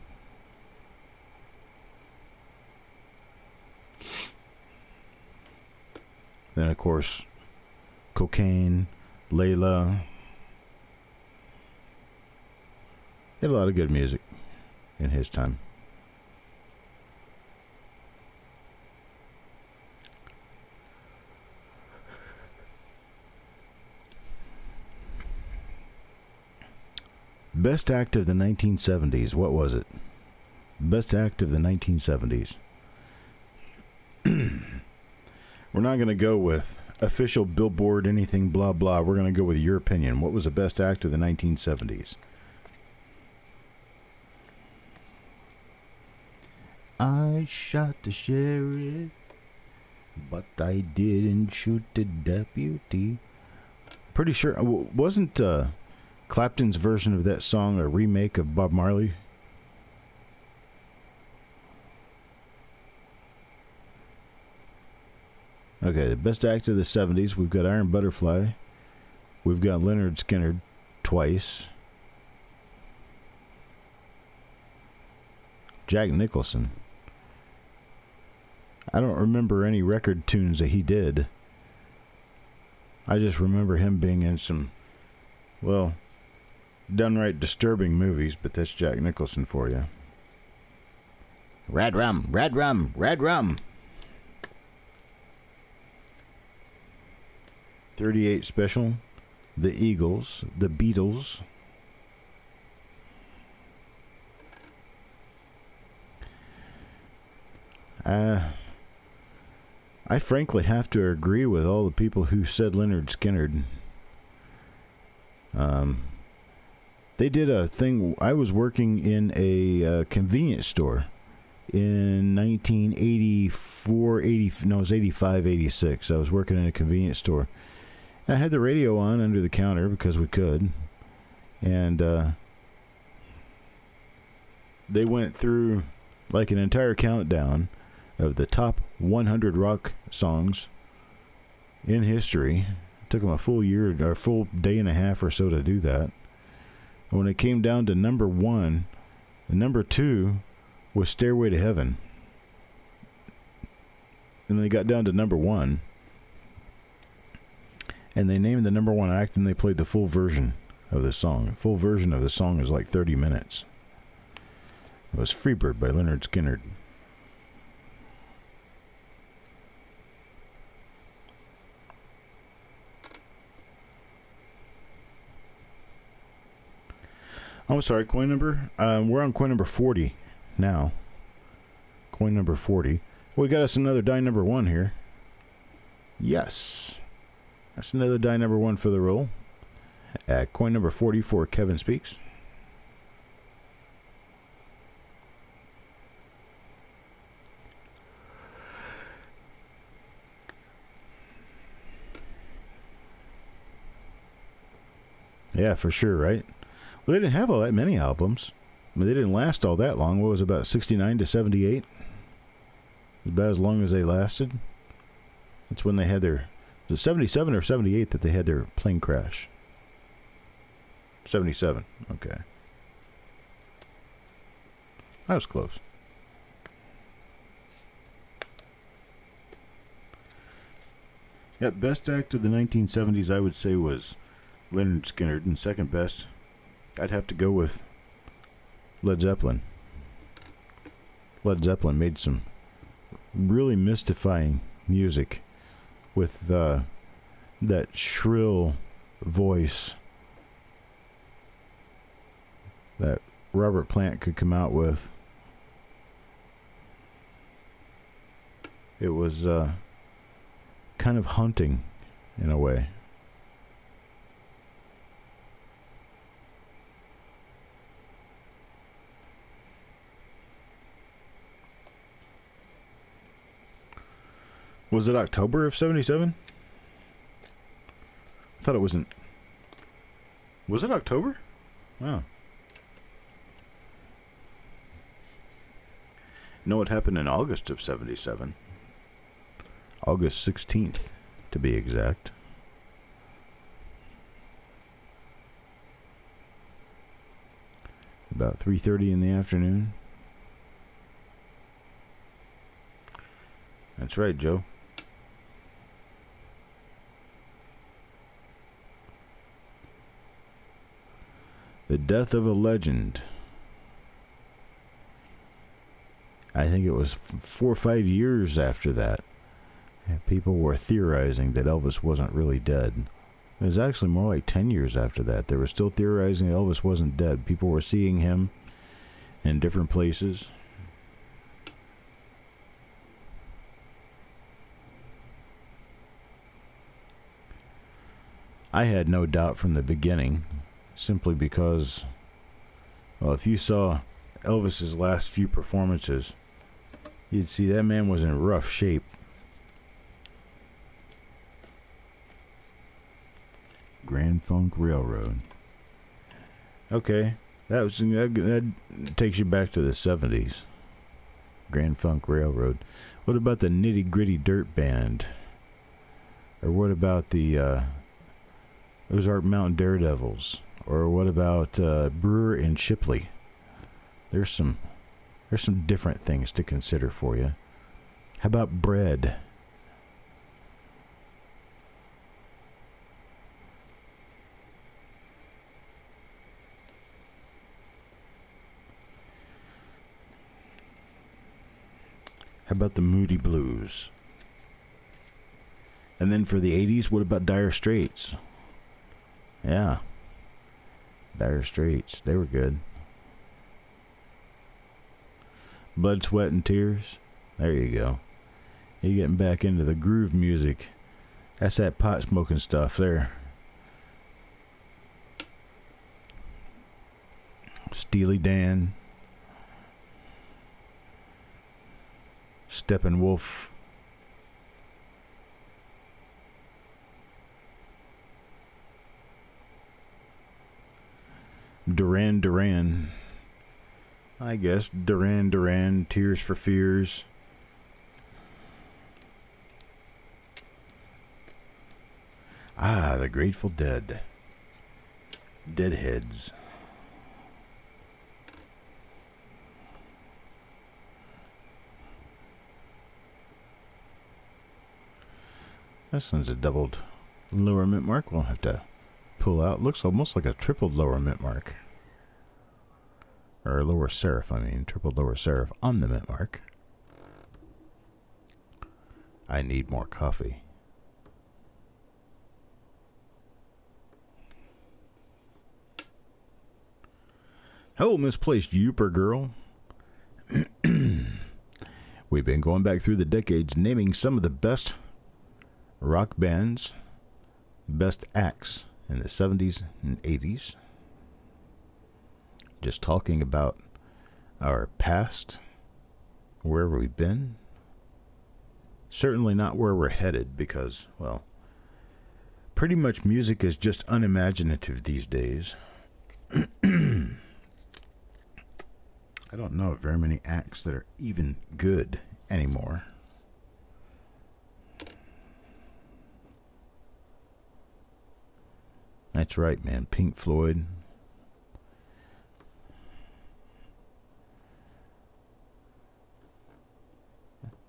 Then, of course, Cocaine, Layla. He had a lot of good music in his time. Best act of the 1970s. What was it? Best act of the 1970s. We're not going to go with official Billboard, anything, blah, blah. We're going to go with your opinion. What was the best act of the 1970s? I shot the sheriff, but I didn't shoot the deputy. Pretty sure, wasn't Clapton's version of that song a remake of Bob Marley? Okay, the best act of the 70s. We've got Iron Butterfly. We've got Leonard Skinner twice. Jack Nicholson. I don't remember any record tunes that he did. I just remember him being in some, well, downright disturbing movies, but that's Jack Nicholson for you. Red rum, red rum, red rum. 38 Special, the Eagles, the Beatles. I frankly have to agree with all the people who said Leonard Skinner. They did a thing. I was working in a convenience store in 1984, no, it was 85, 86. I was working in a convenience store. I had the radio on under the counter because we could. And they went through like an entire countdown of the top 100 rock songs in history. It took them a full year or a full day and a half or so to do that. And when it came down to number one, and number two was Stairway to Heaven. And they got down to number one. And they named the number one act and they played the full version of the song. The full version of the song is like 30 minutes. It was Freebird by Leonard Skinner. I'm sorry, coin number? We're on coin number 40 now. Coin number 40. We got us another die number 1 here. Yes. That's another die number 1 for the roll. Coin number 40 for Kevin Speaks. Yeah, for sure, right? Well, they didn't have all that many albums. I mean, they didn't last all that long. What was it, about 69 to 78? About as long as they lasted. That's when they had their... Was it 77 or 78 that they had their plane crash? 77. Okay. That was close. Yep, best act of the 1970s I would say was Leonard Skinner, and second best I'd have to go with Led Zeppelin. Led Zeppelin made some really mystifying music with that shrill voice that Robert Plant could come out with. It was kind of haunting in a way. Was it October of 77? I thought it wasn't. Was it October? Wow. No, it happened in August of 77. August 16th, to be exact. About 3:30 in the afternoon. That's right, Joe. The death of a legend. I think it was 4 or 5 years after that. People were theorizing that Elvis wasn't really dead. It was actually more like 10 years after that. They were still theorizing Elvis wasn't dead. People were seeing him in different places. I had no doubt from the beginning, simply because, well, if you saw Elvis's last few performances, you'd see that man was in rough shape. Grand Funk Railroad. Okay, that takes you back to the 70s. Grand Funk Railroad. What about the Nitty Gritty Dirt Band? Or what about the Ozark Mountain Daredevils? Or what about Brewer and Shipley? There's some different things to consider for you. How about Bread? How about the Moody Blues? And then for the 80s, what about Dire Straits? Yeah. Dire Straits. They were good. Blood, Sweat, and Tears. There you go. You're getting back into the groove music. That's that pot smoking stuff there. Steely Dan. Steppenwolf. Duran Duran. I guess Duran Duran, Tears for Fears. Ah, the Grateful Dead. Deadheads. This one's a doubled lower mint mark. We'll have to pull out. Looks almost like a tripled lower mint mark. Or lower serif, I mean. Tripled lower serif on the mint mark. I need more coffee. Oh, misplaced Youper girl. We've been going back through the decades, naming some of the best rock bands, best acts in the 70s and 80s. Just talking about our past, where we've been. Certainly not where we're headed because, well, pretty much music is just unimaginative these days. I don't know of very many acts that are even good anymore. That's right, man. Pink Floyd.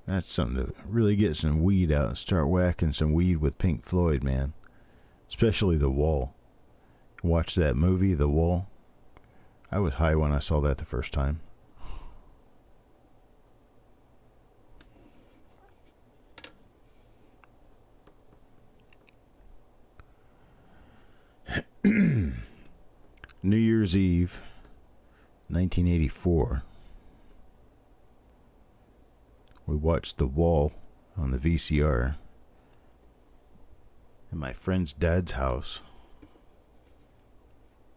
That's something to really get some weed out and start whacking some weed with Pink Floyd, man. Especially The Wall. Watch that movie, The Wall. I was high when I saw that the first time. New Year's Eve, 1984. We watched The Wall on the VCR at my friend's dad's house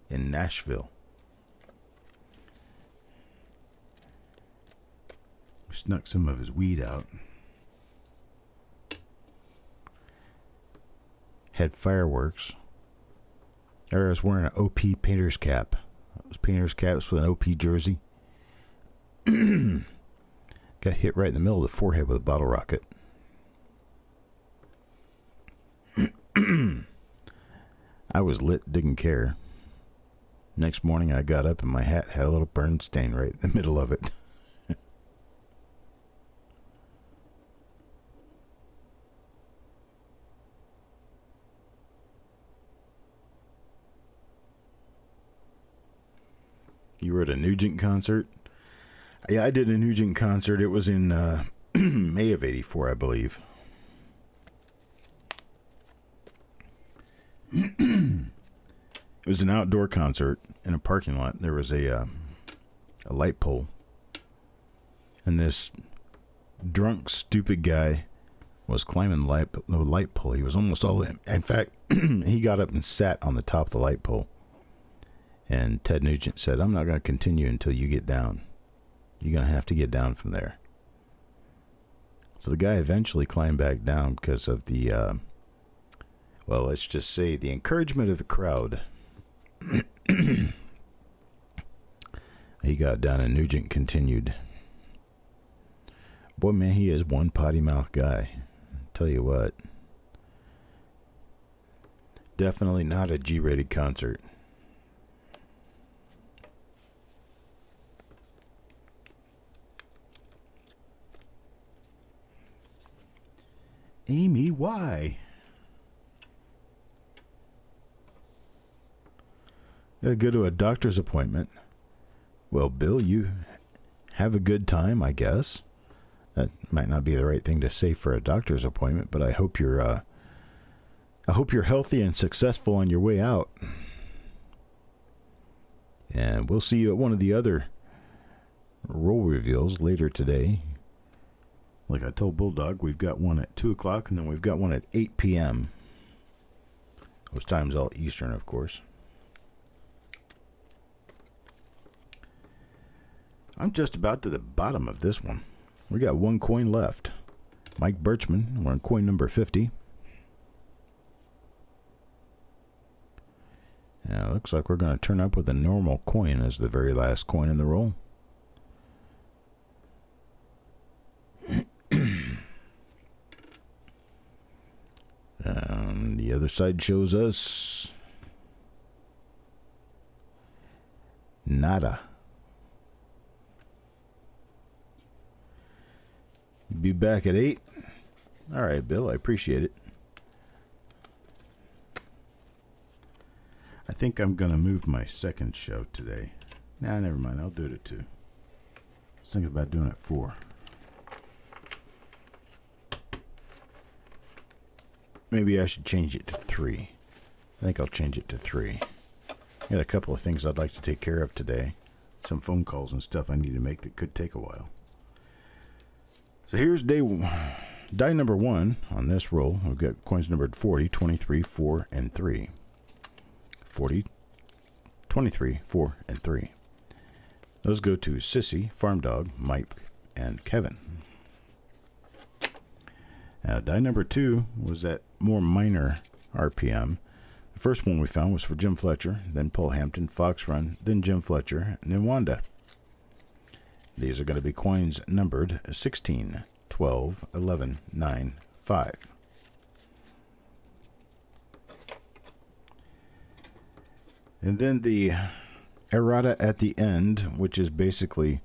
in Nashville. We snuck some of his weed out. Had fireworks. I was wearing an OP painter's cap. It was painter's caps with an OP jersey. Got hit right in the middle of the forehead with a bottle rocket. I was lit, didn't care. Next morning I got up and my hat had a little burn stain right in the middle of it. You were at a Nugent concert? Yeah, I did a Nugent concert. It was in May of '84, I believe. It was an outdoor concert in a parking lot. There was a light pole. And this drunk, stupid guy was climbing the light pole. He was almost all in. In fact, he got up and sat on the top of the light pole. And Ted Nugent said, "I'm not going to continue until you get down. You're going to have to get down from there." So the guy eventually climbed back down because of the, well, let's just say the encouragement of the crowd. He got down and Nugent continued. Boy, man, he is one potty mouth guy. Tell you what. Definitely not a G-rated concert. Amy, why? Gotta go to a doctor's appointment. Well, Bill, you have a good time, I guess. That might not be the right thing to say for a doctor's appointment, but I hope you're healthy and successful on your way out. And we'll see you at one of the other role reveals later today. Like I told Bulldog, we've got one at 2 o'clock, and then we've got one at 8 p.m. Those times all Eastern, of course. I'm just about to the bottom of this one. We got one coin left. Mike Birchman, we're on coin number 50. Now, looks like we're going to turn up with a normal coin as the very last coin in the roll. The other side shows us nada. Be back at 8. All right, Bill, I appreciate it. I think I'm going to move my second show today. Nah, never mind. I'll do it at 2. I was thinking about doing it at 4. Maybe I should change it to 3. I think I'll change it to 3. I got a couple of things I'd like to take care of today. Some phone calls and stuff I need to make that could take a while. So here's die number 1 on this roll. We've got coins numbered 40, 23, 4, and 3. 40, 23, 4, and 3. Those go to Sissy, Farm Dog, Mike, and Kevin. Now, die number 2 was at more minor RPM. The first one we found was for Jim Fletcher, then Paul Hampton, Fox Run, then Jim Fletcher, and then Wanda. These are going to be coins numbered 16, 12, 11, 9, 5. And then the errata at the end, which is basically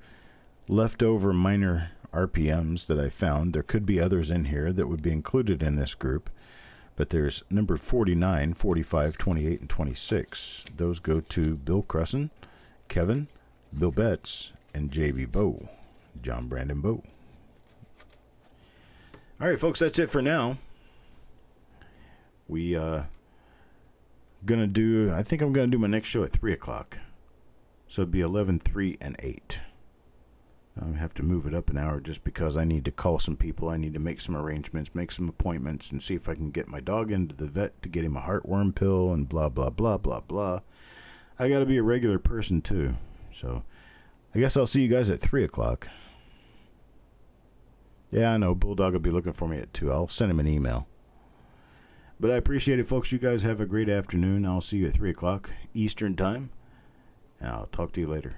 leftover minor RPMs that I found. There could be others in here that would be included in this group, but there's number 49, 45, 28, and 26. Those go to Bill Crusson, Kevin, Bill Betts, and J.B. Bowe, John Brandon Bowe. All right, folks, that's it for now. We gonna do. I think I'm gonna do my next show at 3 o'clock, so it'd be 11, 3, and 8. I have to move it up an hour just because I need to call some people. I need to make some arrangements, make some appointments, and see if I can get my dog into the vet to get him a heartworm pill and blah, blah, blah, blah, blah. I got to be a regular person, too. So I guess I'll see you guys at 3 o'clock. Yeah, I know. Bulldog will be looking for me at 2. I'll send him an email. But I appreciate it, folks. You guys have a great afternoon. I'll see you at 3 o'clock Eastern Time. And I'll talk to you later.